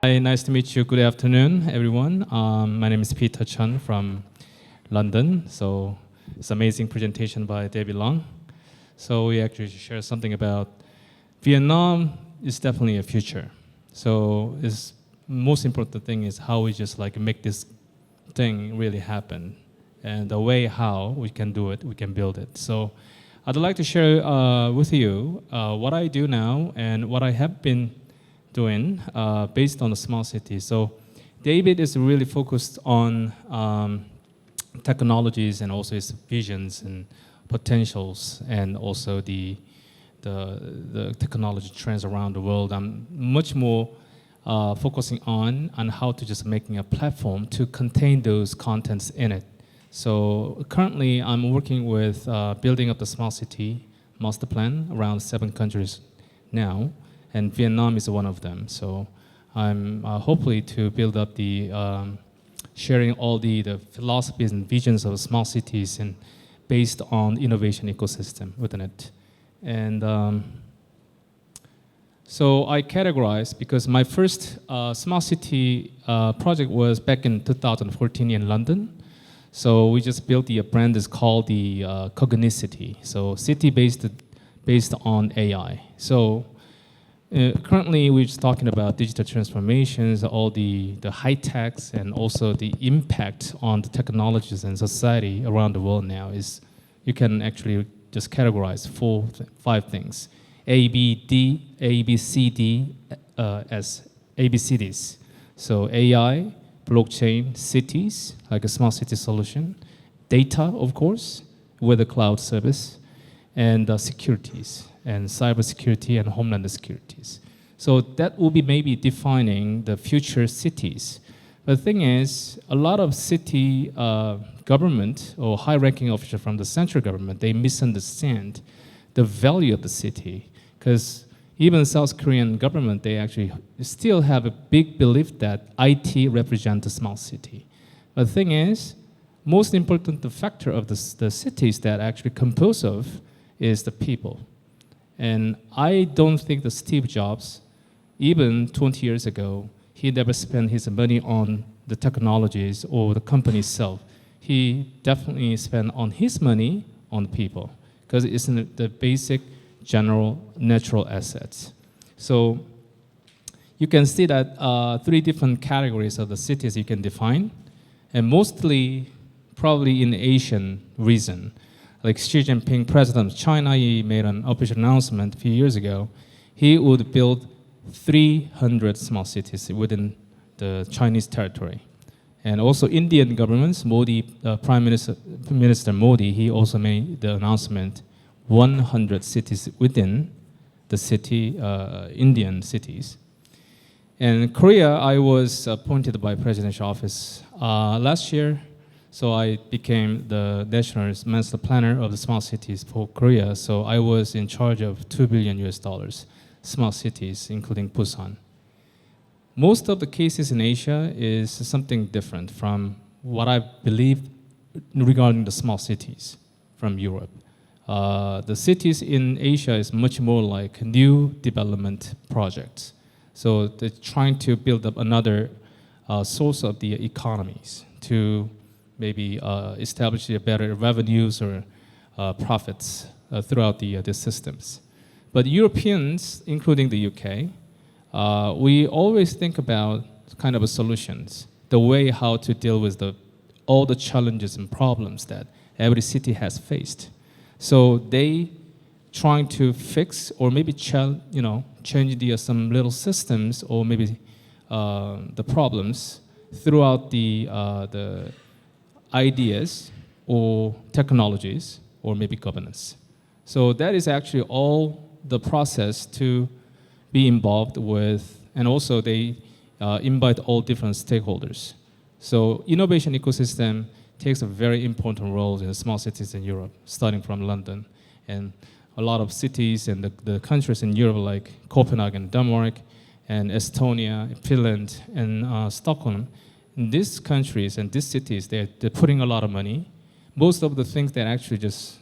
Hi, nice to meet you. Good afternoon, everyone. My name is Peter Chun from London. So it's an amazing presentation by David Long. So we actually share something about Vietnam is definitely a future. So it's most important thing is how we just like make this thing really happen, and the way how we can do it, we can build it. So I'd like to share with you what I do now and what I have been doing based on the small city. So David is really focused on technologies and also his visions and potentials, and also the technology trends around the world. I'm much more focusing on how to just making a platform to contain those contents in it. So currently I'm working with building up the smart city master plan around 7 countries now, and Vietnam is one of them. So I'm hopefully to build up the sharing all the philosophies and visions of smart cities and based on innovation ecosystem within it. And so I categorize, because my first smart city project was back in 2014 in London. So we just built the brand is called the Cognicity, so city based on AI. So currently we're just talking about digital transformations, all the high techs, and also the impact on the technologies and society around the world now is, you can actually just categorize 5 things. A, B, C, D, as ABCDs. So AI, blockchain, cities, like a smart city solution, data, of course, with a cloud service, and securities, and cybersecurity and homeland securities. So that will be maybe defining the future cities. But the thing is, a lot of city government or high-ranking officials from the central government, they misunderstand the value of the city, because even South Korean government, they actually still have a big belief that IT represents the smart city. But the thing is, most important factor of the cities that actually compose of is the people. And I don't think that Steve Jobs, even 20 years ago, he never spent his money on the technologies or the company itself. He definitely spent on his money on people, because it's the basic general natural assets. So you can see that 3 different categories of the cities you can define, and mostly probably in the Asian region. Like Xi Jinping, president of China, he made an official announcement a few years ago. He would build 300 smart cities within the Chinese territory. And also Indian governments, Modi, Prime Minister Modi, he also made the announcement 100 cities within the city, Indian cities. And Korea, I was appointed by presidential office last year. So I became the national master planner of the smart cities for Korea. So I was in charge of $2 billion smart cities, including Busan. Most of the cases in Asia is something different from what I believe regarding the smart cities from Europe. The cities in Asia is much more like new development projects. So they're trying to build up another source of the economies to maybe establish better revenues or profits throughout the systems. But Europeans, including the UK, we always think about kind of solutions, the way how to deal with all the challenges and problems that every city has faced. So they trying to fix or maybe change some little systems or maybe the problems throughout the ideas or technologies or maybe governance. So that is actually all the process to be involved with, and also they invite all different stakeholders. So innovation ecosystem takes a very important role in the small cities in Europe, starting from London. And a lot of cities and the countries in Europe like Copenhagen, Denmark, and Estonia, Finland, and Stockholm, in these countries and these cities, they're putting a lot of money. Most of the things they're actually just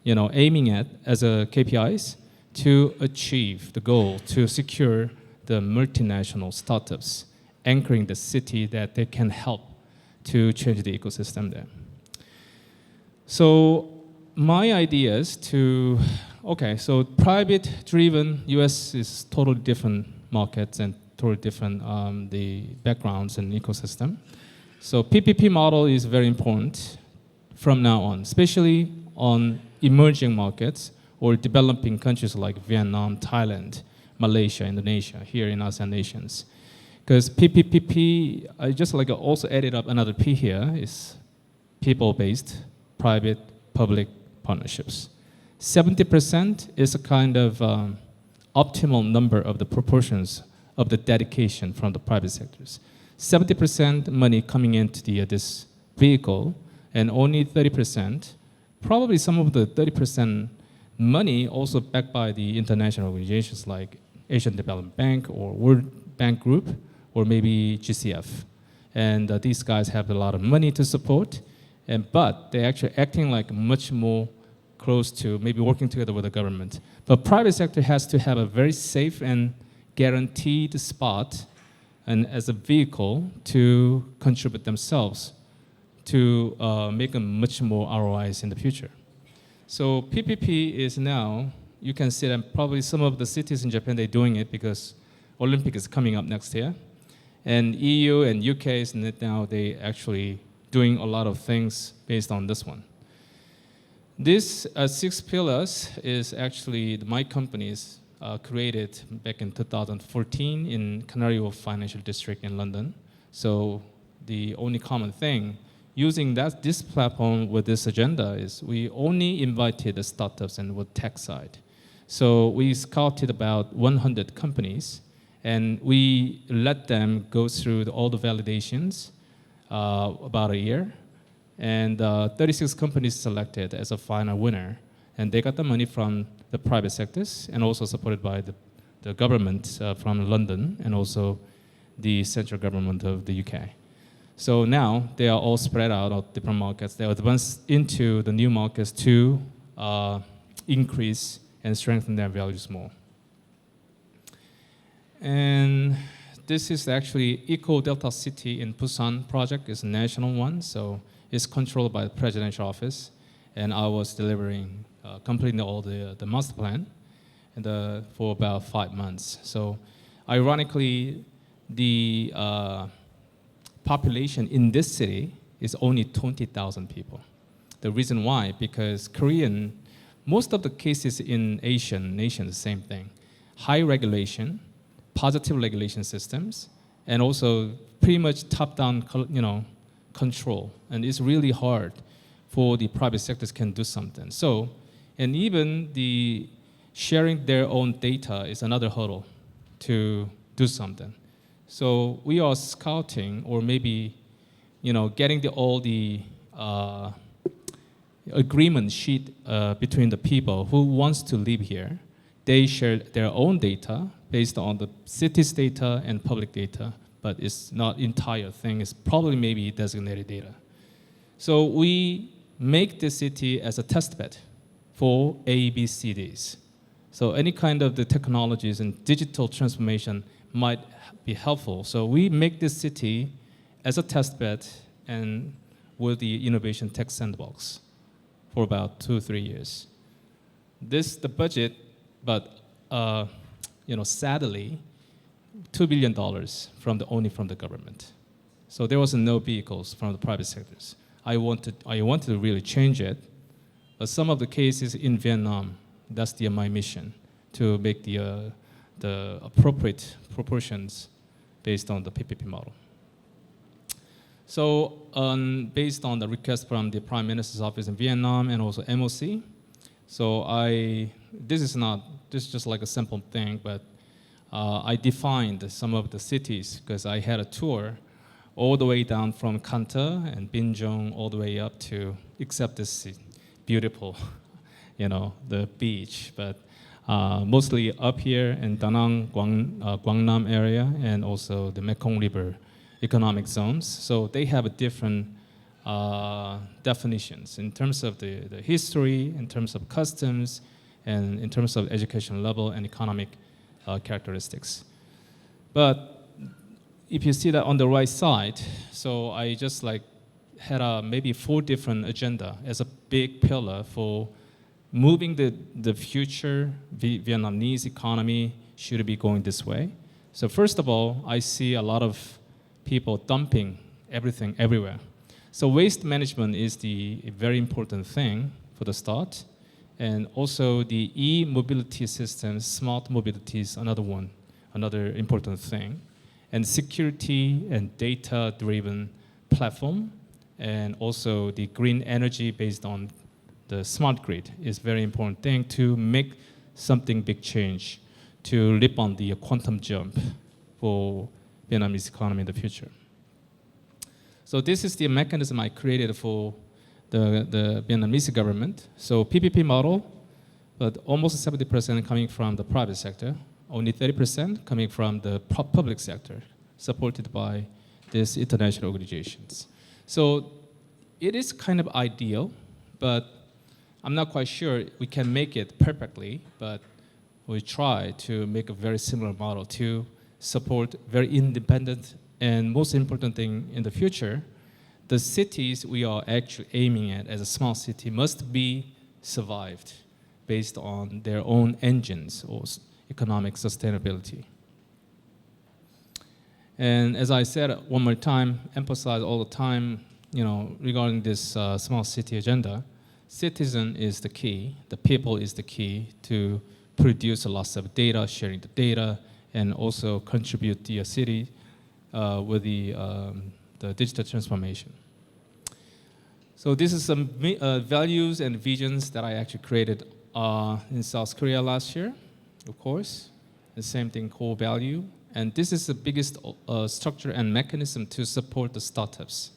aiming at as a KPIs to achieve the goal to secure the multinational startups anchoring the city that they can help to change the ecosystem there. So my idea is to, okay, so private-driven US is totally different markets and totally different the backgrounds and ecosystem. So PPP model is very important from now on, especially on emerging markets or developing countries like Vietnam, Thailand, Malaysia, Indonesia, here in ASEAN nations. Because PPPP, I just like also added up another P here, is people-based, private, public partnerships. 70% is a kind of optimal number of the proportions of the dedication from the private sectors. 70% money coming into this vehicle, and only 30%, probably some of the 30% money also backed by the international organizations like Asian Development Bank or World Bank Group, or maybe GCF. And these guys have a lot of money to support, but they're actually acting like much more close to maybe working together with the government. But private sector has to have a very safe and guaranteed spot and as a vehicle to contribute themselves to make a much more ROIs in the future. So PPP is now, you can see that probably some of the cities in Japan, they're doing it because Olympic is coming up next year. And EU and UK is now, they actually doing a lot of things based on this one. This 6 pillars is actually my company's created back in 2014 in Canary Wharf Financial District in London. So the only common thing using this platform with this agenda is we only invited the startups and with tech side. So we scouted about 100 companies and we let them go through all the validations about a year. And 36 companies selected as a final winner. And they got the money from the private sectors and also supported by the government from London and also the central government of the UK. So now they are all spread out of different markets. They advance into the new markets to increase and strengthen their values more. And this is actually Eco Delta City in Busan project. It's a national one, so it's controlled by the presidential office. And I was delivering, completing all the master plan and, for about 5 months. So ironically, the population in this city is only 20,000 people. The reason why, because Korean, most of the cases in Asian nations, same thing. High regulation, positive regulation systems, and also pretty much top-down, control. And it's really hard for the private sectors can do something. So, and even the sharing their own data is another hurdle to do something. So we are scouting, or maybe, getting all the agreement sheet between the people who wants to live here. They share their own data based on the city's data and public data, but it's not entire thing. It's probably maybe designated data. So we make the city as a test bed for ABCDs. So any kind of the technologies and digital transformation might be helpful. So we make this city as a test bed and with the innovation tech sandbox for about 2-3 years. The budget, but sadly, $2 billion only from the government. So there was no vehicles from the private sectors. I wanted to really change it, but some of the cases in Vietnam, that's my mission, to make the appropriate proportions based on the PPP model. So based on the request from the Prime Minister's office in Vietnam and also MOC, so this is just like a simple thing, but I defined some of the cities because I had a tour all the way down from Kanta and Binjong all the way up to, except this beautiful, the beach, but mostly up here in Da Nang, Guangnam area, and also the Mekong River economic zones. So they have a different definitions in terms of the history, in terms of customs, and in terms of education level and economic characteristics. But if you see that on the right side, so I just like had maybe 4 different agenda as a big pillar for moving the future Vietnamese economy should be going this way. So first of all, I see a lot of people dumping everything everywhere. So waste management is the very important thing for the start. And also the e-mobility systems, smart mobility is another one, another important thing. And security and data-driven platform, and also the green energy based on the smart grid is very important thing to make something big change to leap on the quantum jump for Vietnamese economy in the future. So this is the mechanism I created for the Vietnamese government. So PPP model, but almost 70% coming from the private sector, only 30% coming from the public sector, supported by these international organizations. So it is kind of ideal, but I'm not quite sure we can make it perfectly, but we try to make a very similar model to support very independent, and most important thing in the future, the cities we are actually aiming at as a smart city must be survived based on their own engines or economic sustainability. And as I said one more time, emphasize all the time, regarding this smart city agenda, citizen is the key, the people is the key to produce a lot of data, sharing the data, and also contribute to your city with the digital transformation. So this is some values and visions that I actually created in South Korea last year, of course. The same thing, core value. And this is the biggest structure and mechanism to support the startups.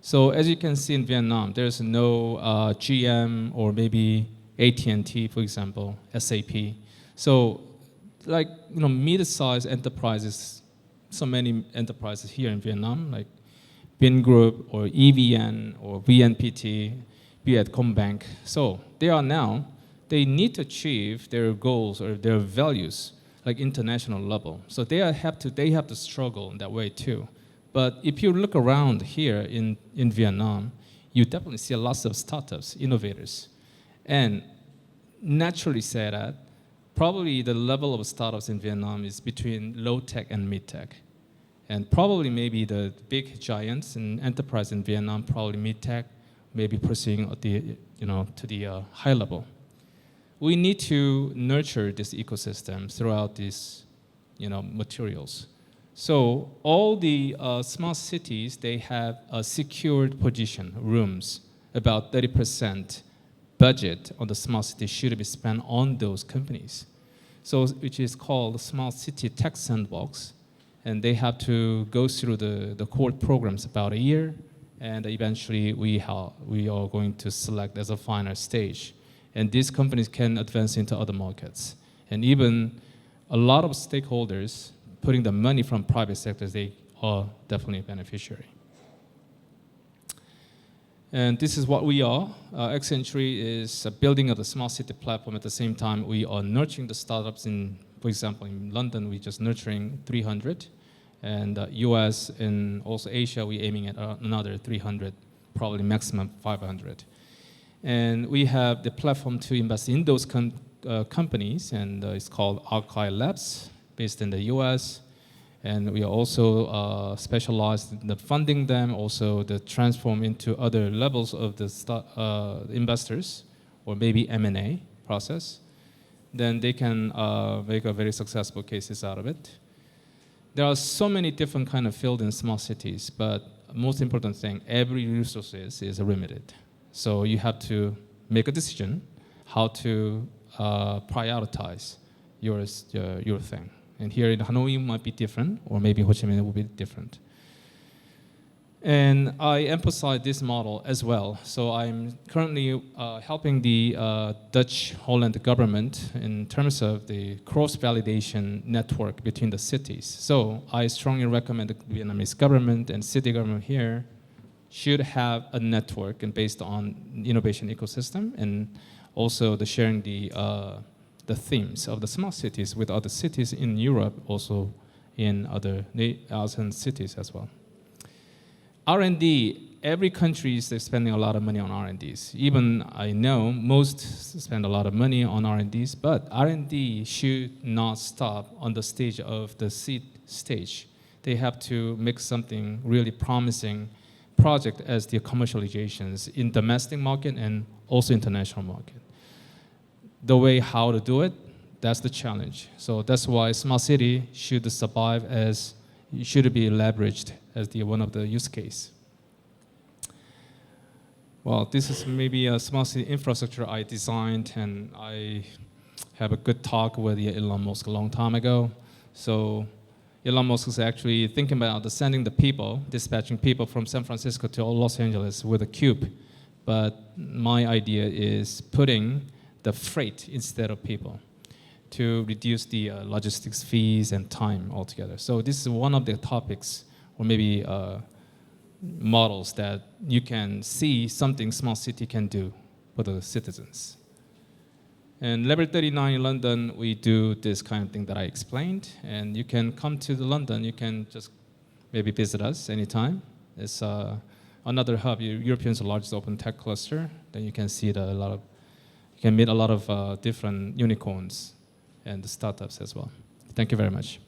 So as you can see in Vietnam, there's no GM or maybe AT&T, for example, SAP. So like, mid-sized enterprises, so many enterprises here in Vietnam, like Vingroup or EVN or VNPT, Vietcombank. So they need to achieve their goals or their values like international level. So they have to struggle in that way too. But if you look around here in Vietnam, you definitely see lots of startups, innovators. And naturally say that, probably the level of startups in Vietnam is between low tech and mid tech. And probably maybe the big giants and enterprise in Vietnam, probably mid tech, maybe pursuing to the high level. We need to nurture this ecosystem throughout these materials. So all the smart cities, they have a secured position, rooms, about 30% budget on the smart city should be spent on those companies. So which is called Smart City Tech Sandbox. And they have to go through the core programs about a year. And eventually we are going to select as a final stage. And these companies can advance into other markets. And even a lot of stakeholders putting the money from private sectors, they are definitely a beneficiary. And this is what we are. XnTree is building up the smart city platform. At the same time, we are nurturing the startups for example, in London, we're just nurturing 300. And US and also Asia, we're aiming at another 300, probably maximum 500. And we have the platform to invest in those companies, and it's called Archive Labs, based in the US. And we are also specialized in the funding them, also the transform into other levels of the investors, or maybe M&A process. Then they can make a very successful cases out of it. There are so many different kind of fields in small cities, but most important thing, every resources is limited. So you have to make a decision how to prioritize your thing. And here in Hanoi might be different, or maybe Ho Chi Minh will be different. And I emphasize this model as well. So I'm currently helping the Dutch Holland government in terms of the cross-validation network between the cities. So I strongly recommend the Vietnamese government and city government here should have a network and based on innovation ecosystem, and also the sharing the themes of the smart cities with other cities in Europe, also in other cities as well. R&D, every country is spending a lot of money on R&Ds. Even I know most spend a lot of money on R&Ds, but R&D should not stop on the stage of the seed stage. They have to make something really promising project as the commercializations in domestic market and also international market. The way how to do it, that's the challenge. So that's why smart city should survive as, should be leveraged as one of the use case. Well, this is maybe a smart city infrastructure I designed, and I have a good talk with Elon Musk a long time ago. So Elon Musk is actually thinking about sending the people, dispatching people from San Francisco to Los Angeles with a cube. But my idea is putting the freight instead of people to reduce the logistics fees and time altogether. So this is one of the topics, or maybe models that you can see something smart city can do for the citizens. And Level 39 in London, we do this kind of thing that I explained. And you can come to London, you can just maybe visit us anytime. It's another hub, Europe's largest open tech cluster. Then you can see you can meet a lot of different unicorns and the startups as well. Thank you very much.